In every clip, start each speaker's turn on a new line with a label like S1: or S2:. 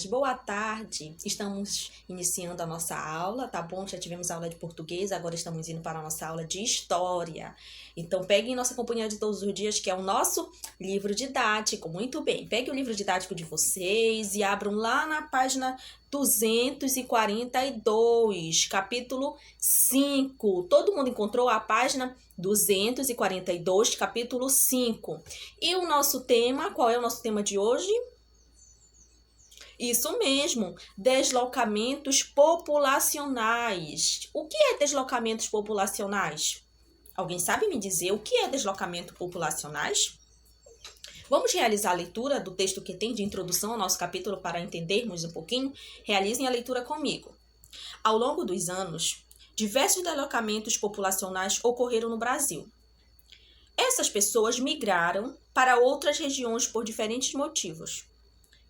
S1: Boa tarde, estamos iniciando a nossa aula, tá bom? Já tivemos aula de português, agora estamos indo para a nossa aula de história. Então peguem nossa companhia de todos os dias, que é o nosso livro didático. Muito bem, pegue o livro didático de vocês e abram lá na página 242, capítulo 5. Todo mundo encontrou a página 242, capítulo 5. E o nosso tema, qual é o nosso tema de hoje? Isso mesmo, deslocamentos populacionais. O que é deslocamentos populacionais? Alguém sabe me dizer o que é deslocamento populacionais? Vamos realizar a leitura do texto que tem de introdução ao nosso capítulo para entendermos um pouquinho? Realizem a leitura comigo. Ao longo dos anos, diversos deslocamentos populacionais ocorreram no Brasil. Essas pessoas migraram para outras regiões por diferentes motivos,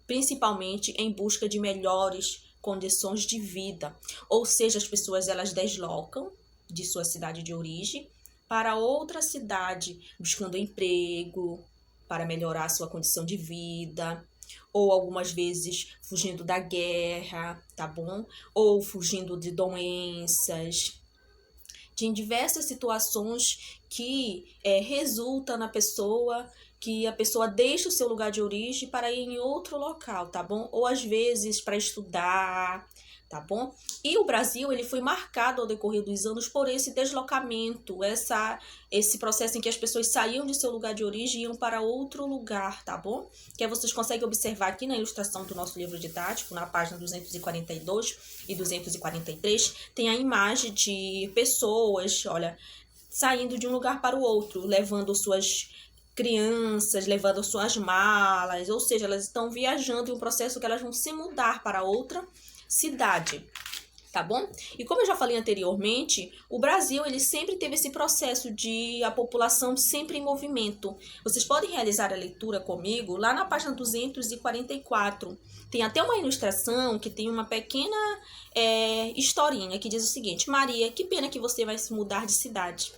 S1: principalmente em busca de melhores condições de vida. Ou seja, as pessoas elas deslocam de sua cidade de origem para outra cidade, buscando emprego, para melhorar sua condição de vida, ou algumas vezes fugindo da guerra, tá bom? Ou fugindo de doenças. Tem diversas situações que resultam na pessoa, que a pessoa deixa o seu lugar de origem para ir em outro local, tá bom? Ou às vezes para estudar, tá bom? E o Brasil, ele foi marcado ao decorrer dos anos por esse deslocamento, esse processo em que as pessoas saíam de seu lugar de origem e iam para outro lugar, tá bom? Que vocês conseguem observar aqui na ilustração do nosso livro didático, na página 242 e 243, tem a imagem de pessoas, olha, saindo de um lugar para o outro, levando suas crianças, levando suas malas, ou seja, elas estão viajando em um processo que elas vão se mudar para outra cidade, tá bom? E como eu já falei anteriormente, o Brasil, ele sempre teve esse processo de a população sempre em movimento. Vocês podem realizar a leitura comigo lá na página 244. Tem até uma ilustração que tem uma pequena historinha que diz o seguinte: Maria, que pena que você vai se mudar de cidade.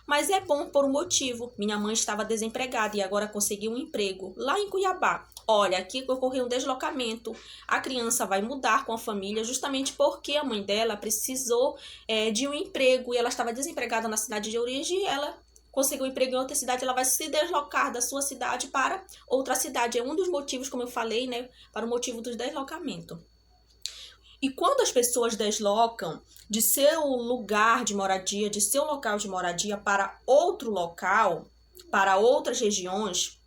S1: Mas é bom por um motivo. Minha mãe estava desempregada e agora conseguiu um emprego lá em Cuiabá. Olha, aqui ocorreu um deslocamento. A criança vai mudar com a família justamente porque a mãe dela precisou de um emprego e ela estava desempregada na cidade de origem e ela conseguiu um emprego em outra cidade. Ela vai se deslocar da sua cidade para outra cidade. É um dos motivos, como eu falei, né, para o motivo do deslocamento. E quando as pessoas deslocam de seu lugar de moradia, de seu local de moradia para outro local, para outras regiões,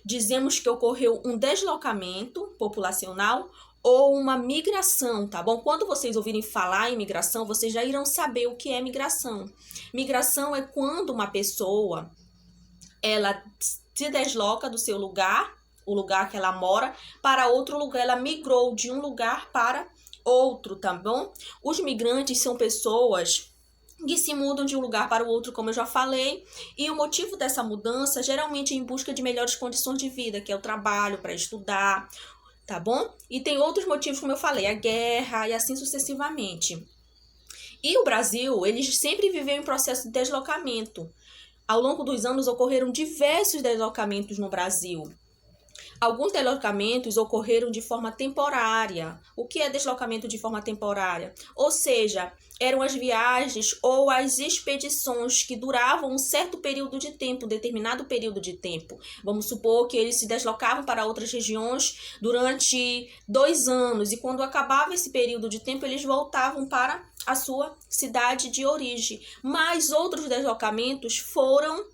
S1: dizemos que ocorreu um deslocamento populacional ou uma migração, tá bom? Quando vocês ouvirem falar em migração, vocês já irão saber o que é migração. Migração é quando uma pessoa, ela se desloca do seu lugar, o lugar que ela mora, para outro lugar. Ela migrou de um lugar para outro, tá bom? Os migrantes são pessoas que se mudam de um lugar para o outro, como eu já falei, e o motivo dessa mudança geralmente é em busca de melhores condições de vida, que é o trabalho, para estudar, tá bom? E tem outros motivos, como eu falei, a guerra e assim sucessivamente. E o Brasil, ele sempre viveu em processo de deslocamento. Ao longo dos anos ocorreram diversos deslocamentos no Brasil. Alguns deslocamentos ocorreram de forma temporária. O que é deslocamento de forma temporária? Ou seja, eram as viagens ou as expedições que duravam um certo período de tempo, um determinado período de tempo. Vamos supor que eles se deslocavam para outras regiões durante 2 anos e quando acabava esse período de tempo, eles voltavam para a sua cidade de origem. Mas outros deslocamentos foram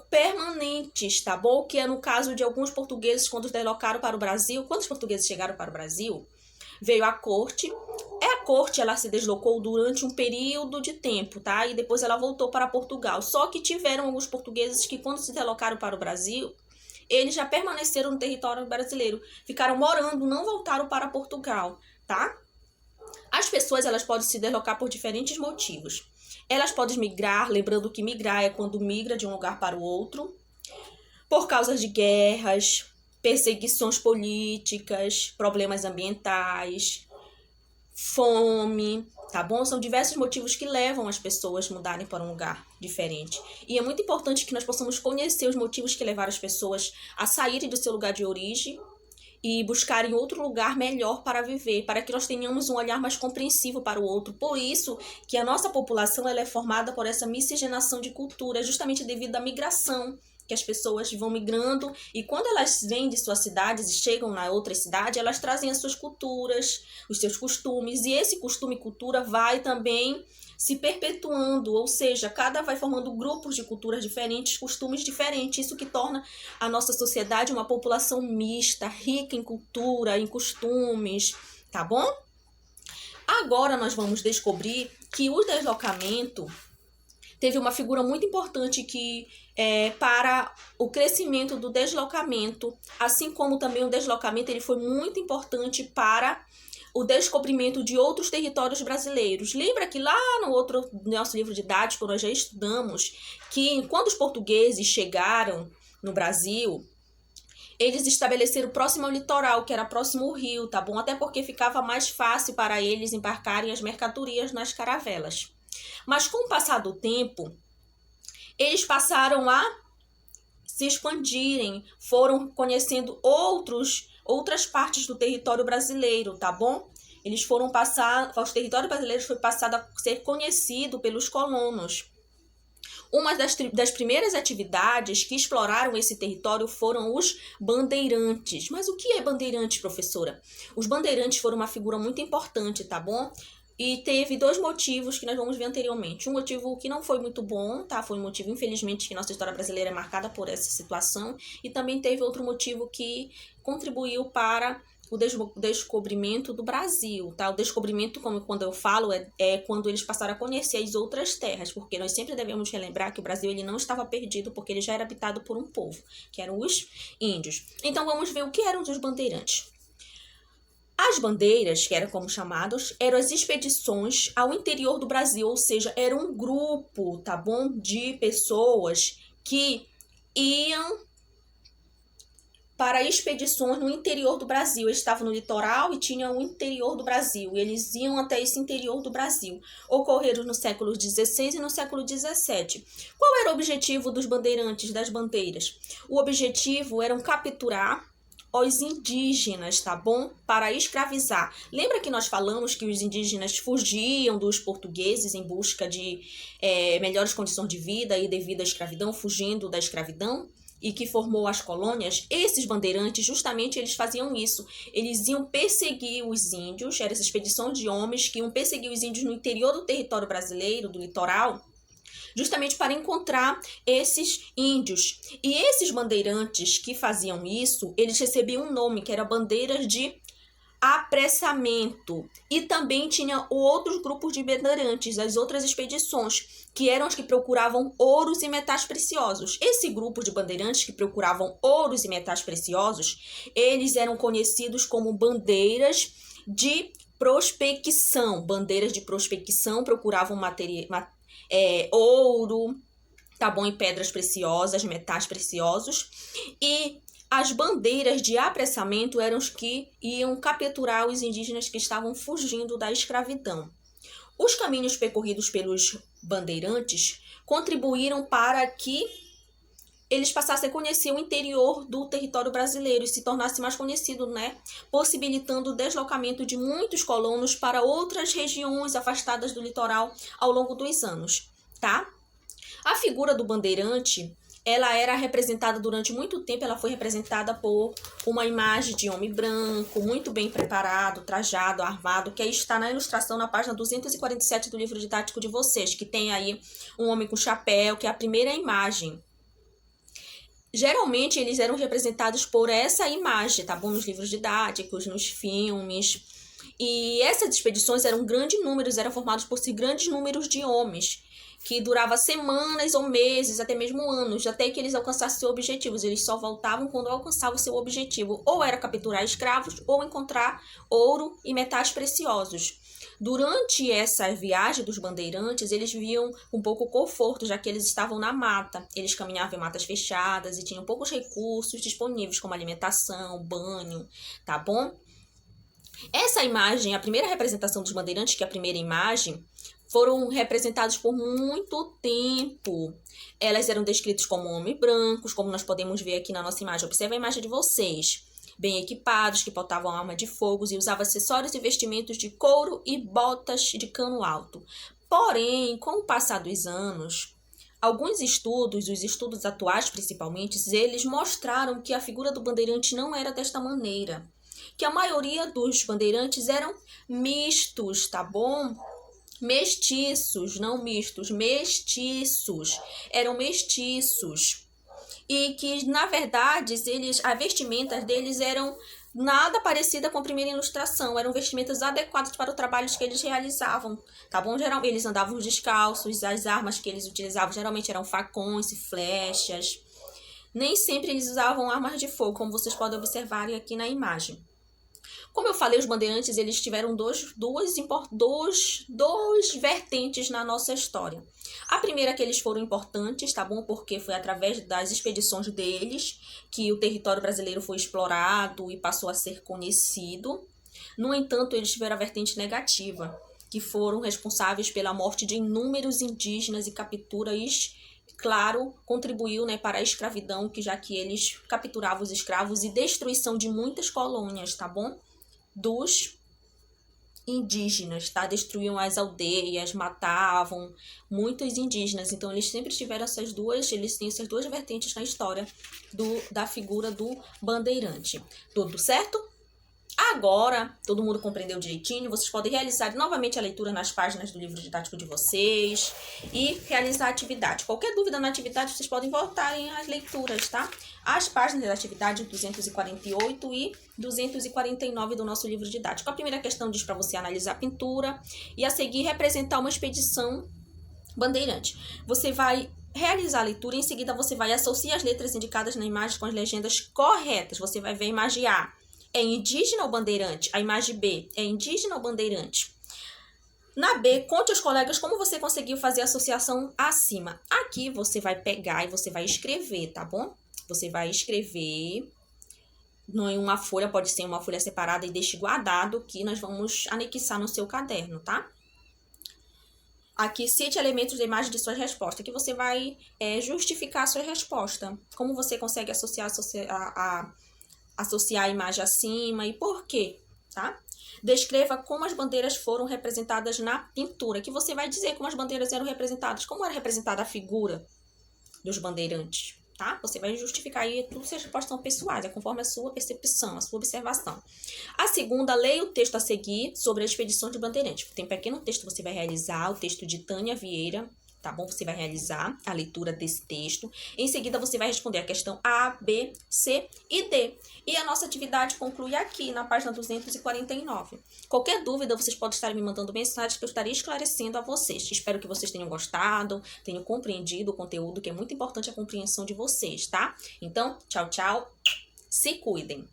S1: permanentes, tá bom? Que é no caso de alguns portugueses quando deslocaram para o Brasil. Quando os portugueses chegaram para o Brasil, veio a corte. A corte, ela se deslocou durante um período de tempo, tá? E depois ela voltou para Portugal. Só que tiveram alguns portugueses que quando se deslocaram para o Brasil, eles já permaneceram no território brasileiro. Ficaram morando, não voltaram para Portugal, tá? As pessoas, elas podem se deslocar por diferentes motivos. Elas podem migrar, lembrando que migrar é quando migra de um lugar para o outro, por causa de guerras, perseguições políticas, problemas ambientais, fome, tá bom? São diversos motivos que levam as pessoas a mudarem para um lugar diferente. E é muito importante que nós possamos conhecer os motivos que levaram as pessoas a saírem do seu lugar de origem e buscarem outro lugar melhor para viver, para que nós tenhamos um olhar mais compreensivo para o outro. Por isso que a nossa população ela é formada por essa miscigenação de cultura, justamente devido à migração, que as pessoas vão migrando e quando elas vêm de suas cidades e chegam na outra cidade, elas trazem as suas culturas, os seus costumes, e esse costume e cultura vai também se perpetuando, ou seja, cada vai formando grupos de culturas diferentes, costumes diferentes, isso que torna a nossa sociedade uma população mista, rica em cultura, em costumes, tá bom? Agora nós vamos descobrir que o deslocamento teve uma figura muito importante que para o crescimento do deslocamento, assim como também o deslocamento ele foi muito importante para o descobrimento de outros territórios brasileiros. Lembra que lá no nosso livro didático nós já estudamos que quando os portugueses chegaram no Brasil, eles estabeleceram próximo ao litoral, que era próximo ao rio, tá bom? Até porque ficava mais fácil para eles embarcarem as mercadorias nas caravelas. Mas com o passar do tempo, eles passaram a se expandirem, foram conhecendo outras partes do território brasileiro, tá bom? Eles foram passar, os territórios brasileiros foi passado a ser conhecido pelos colonos. Uma das primeiras atividades que exploraram esse território foram os bandeirantes. Mas o que é bandeirante, professora? Os bandeirantes foram uma figura muito importante, tá bom? E teve dois motivos que nós vamos ver anteriormente. Um motivo que não foi muito bom, tá? Foi um motivo, infelizmente, que nossa história brasileira é marcada por essa situação. E também teve outro motivo que contribuiu para o descobrimento do Brasil, tá? O descobrimento, como quando eu falo, é quando eles passaram a conhecer as outras terras, porque nós sempre devemos relembrar que o Brasil ele não estava perdido, porque ele já era habitado por um povo, que eram os índios. Então vamos ver o que eram os bandeirantes. As bandeiras, que eram como chamados, eram as expedições ao interior do Brasil, ou seja, era um grupo, tá bom, de pessoas que iam para expedições no interior do Brasil. Eles estavam no litoral e tinham o interior do Brasil. Eles iam até esse interior do Brasil. Ocorreram no século XVI e no século XVII. Qual era o objetivo dos bandeirantes, das bandeiras? O objetivo era capturar os indígenas, tá bom? Para escravizar. Lembra que nós falamos que os indígenas fugiam dos portugueses em busca de melhores condições de vida e devido à escravidão, fugindo da escravidão? E que formou as colônias? Esses bandeirantes, justamente, eles faziam isso. Eles iam perseguir os índios, era essa expedição de homens que iam perseguir os índios no interior do território brasileiro, do litoral, justamente para encontrar esses índios. E esses bandeirantes que faziam isso, eles recebiam um nome, que era bandeiras de apressamento. E também tinha outros grupos de bandeirantes, as outras expedições, que eram os que procuravam ouros e metais preciosos. Esse grupo de bandeirantes que procuravam ouros e metais preciosos, eles eram conhecidos como bandeiras de prospecção. Bandeiras de prospecção procuravam ouro, tá bom, e pedras preciosas, metais preciosos. E as bandeiras de apressamento eram os que iam capturar os indígenas que estavam fugindo da escravidão. Os caminhos percorridos pelos bandeirantes contribuíram para que eles passassem a conhecer o interior do território brasileiro e se tornasse mais conhecido, né? Possibilitando o deslocamento de muitos colonos para outras regiões afastadas do litoral ao longo dos anos, tá? A figura do bandeirante, ela era representada durante muito tempo, ela foi representada por uma imagem de homem branco, muito bem preparado, trajado, armado, que aí está na ilustração na página 247 do livro didático de vocês, que tem aí um homem com chapéu, que é a primeira imagem. Geralmente, eles eram representados por essa imagem, tá bom? Nos livros didáticos, nos filmes. E essas expedições eram grandes números, eram formados por grandes números de homens, que durava semanas ou meses, até mesmo anos, até que eles alcançassem seus objetivos. Eles só voltavam quando alcançavam seu objetivo, ou era capturar escravos, ou encontrar ouro e metais preciosos. Durante essa viagem dos bandeirantes, eles viviam com pouco conforto, já que eles estavam na mata. Eles caminhavam em matas fechadas e tinham poucos recursos disponíveis, como alimentação, banho, tá bom? Essa imagem, a primeira representação dos bandeirantes, que é a primeira imagem, foram representados por muito tempo. Elas eram descritas como homens brancos, como nós podemos ver aqui na nossa imagem. Observe a imagem de vocês. Bem equipados, que portavam arma de fogo e usavam acessórios e vestimentos de couro e botas de cano alto. Porém, com o passar dos anos, alguns estudos, os estudos atuais principalmente, eles mostraram que a figura do bandeirante não era desta maneira. Que a maioria dos bandeirantes eram mistos, tá bom? Mestiços, não mistos, mestiços. Eram mestiços. E que, na verdade, as vestimentas deles eram nada parecida com a primeira ilustração. Eram vestimentas adequadas para o trabalho que eles realizavam, tá bom? Eles andavam descalços, as armas que eles utilizavam geralmente eram facões e flechas. Nem sempre eles usavam armas de fogo, como vocês podem observar aqui na imagem. Como eu falei, os bandeirantes eles tiveram duas vertentes na nossa história. A primeira é que eles foram importantes, tá bom? Porque foi através das expedições deles que o território brasileiro foi explorado e passou a ser conhecido. No entanto, eles tiveram a vertente negativa, que foram responsáveis pela morte de inúmeros indígenas e capturas. Claro, contribuiu, né, para a escravidão, já que eles capturavam os escravos e destruição de muitas colônias, tá bom? Dos indígenas, tá? Destruíam as aldeias, matavam muitos indígenas. Então, eles sempre tiveram eles têm essas duas vertentes na história da figura do bandeirante. Tudo certo? Agora, todo mundo compreendeu direitinho, vocês podem realizar novamente a leitura nas páginas do livro didático de vocês e realizar a atividade. Qualquer dúvida na atividade, vocês podem voltarem às leituras, tá? As páginas da atividade 248 e 249 do nosso livro didático. A primeira questão diz para você analisar a pintura e a seguir representar uma expedição bandeirante. Você vai realizar a leitura e em seguida você vai associar as letras indicadas na imagem com as legendas corretas. Você vai ver a imagem A. É indígena ou bandeirante? A imagem B é indígena ou bandeirante? Na B, conte aos colegas como você conseguiu fazer a associação acima. Aqui você vai pegar e você vai escrever, tá bom? Você vai escrever em uma folha, pode ser uma folha separada e deixe guardado que nós vamos anexar no seu caderno, tá? Aqui, cite elementos da imagem de sua resposta, que você vai justificar a sua resposta. Como você consegue associar a imagem acima e por quê, tá? Descreva como as bandeiras foram representadas na pintura, que você vai dizer como as bandeiras eram representadas, como era representada a figura dos bandeirantes, tá? Você vai justificar aí, tudo suas respostas são pessoais, é conforme a sua percepção, a sua observação. A segunda, leia o texto a seguir sobre a expedição de bandeirantes. Tem um pequeno texto que você vai realizar, o texto de Tânia Vieira, tá bom? Você vai realizar a leitura desse texto. Em seguida, você vai responder a questão A, B, C e D. E a nossa atividade conclui aqui, na página 249. Qualquer dúvida, vocês podem estar me mandando mensagens que eu estarei esclarecendo a vocês. Espero que vocês tenham gostado, tenham compreendido o conteúdo, que é muito importante a compreensão de vocês, tá? Então, tchau, tchau. Se cuidem.